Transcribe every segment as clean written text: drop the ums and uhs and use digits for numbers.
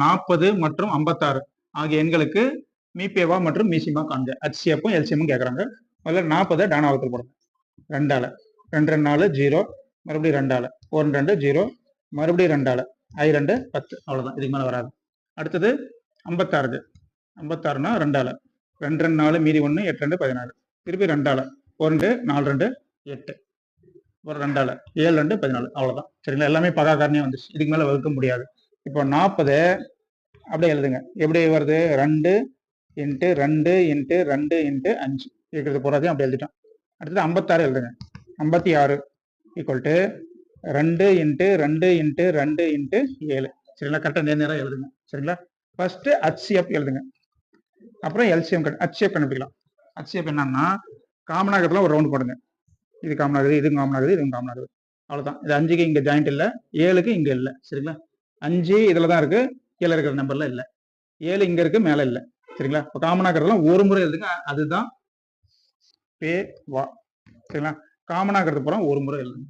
40 மற்றும் 56 ஆகிய எண்களுக்கு மீபேவா மற்றும் மீசிமா காண்க. HCFும் எல்சிஎம்மும் கேட்குறாங்க. முதல்ல 40 டானாவத்தில் போடுங்க. 2ஆல 2 2 4 0 மறுபடியும் 2ஆல 1 2 0 மறுபடியும் 2ஆல 2 10 அவ்வளவுதான். இதுக்கு மேல வராது. அடுத்தது 56 56னா 2ஆல 2 2 4 மீதி 1 8 2 16 திருப்பி 2ஆல 1 4 2 8 ஒரு 2ஆல 7 2 14 அவ்வளவுதான். சரிங்களா? எல்லாமே பகா காரணியா வந்துச்சு. இதுக்கு மேல வகுக்க முடியாது. இப்போ 40 அப்படியே எழுதுங்க. எப்படி வருது? 2 இன்ட்டு 2 இன்ட்டு 2 இன்ட்டு 5 இருக்கிறது போறாதையும் அப்படி எழுதிட்டோம். அடுத்தது 56 எழுதுங்க. 56 equal to 2 into 2 into 2 into 7. சரிங்களா? கரெக்டாக நேரம் எழுதுங்க. சரிங்களா? ஃபர்ஸ்ட் HCF எழுதுங்க. அப்புறம் எல்சிஎம் HCF கண்டுபிடிக்கலாம். HCF என்னன்னா காமனாகிறதுல ஒரு ரவுண்ட் போடுங்க. இது காமன் ஆகுது, இது காமன் ஆகுது, இதுவும் காமன் ஆகுது. அவ்வளவுதான். இது 5க்கு இங்க ஜாயிண்ட் இல்லை, 7க்கு இங்க இல்லை. சரிங்களா? 5 இதுல தான் இருக்கு, கீழே இருக்கிற நம்பர்ல இல்லை. 7 இங்க இருக்கு, மேல இல்லை. சரிங்களா? இப்போ காமன் ஆகிறதுலாம் ஒரு முறை எழுதுங்க. அதுதான் பே வா. சரிங்களா? காமன் ஆகிறது போறோம் ஒரு முறை எழுதுங்க.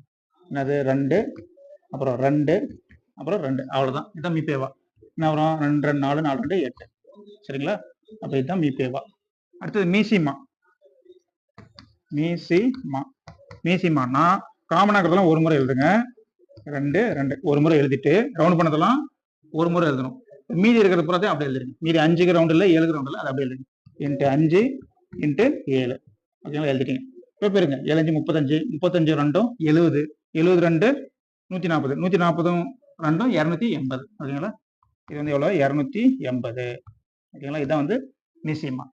என்னது? 2 அப்புறம் 2 அப்புறம் 2 அவ்வளவுதான். இதுதான் மீபேவா. என்ன வரும்? 2 2 4 4 2 8. சரிங்களா? அப்ப இதுதான் மீபேவா. அடுத்தது மீசிமா. மீசிமானா காமன் ஆகிறதெல்லாம் ஒரு முறை எழுதுங்க. 2 2 ஒரு முறை எழுதிட்டு ரவுண்ட் பண்ணதெல்லாம் ஒரு முறை எழுதணும். மீதி இருக்கிறது பூராத்தையும் அப்படியே எழுதுங்க. மீதி 5க்கு ரவுண்ட் இல்லை, 7க்கு ரவுண்ட் இல்லை, அது அப்படியே எழுதுங்க. Into 5 into 7. ஓகேங்களா? எழுதிட்டீங்க. இப்போ பாருங்க 7 5 35 35 ரெண்டும் 70 72 140 140 ரெண்டும் 280. ஓகேங்களா? இது வந்து எவ்வளோ? 280. ஓகேங்களா? இதுதான் வந்து மீசிமா.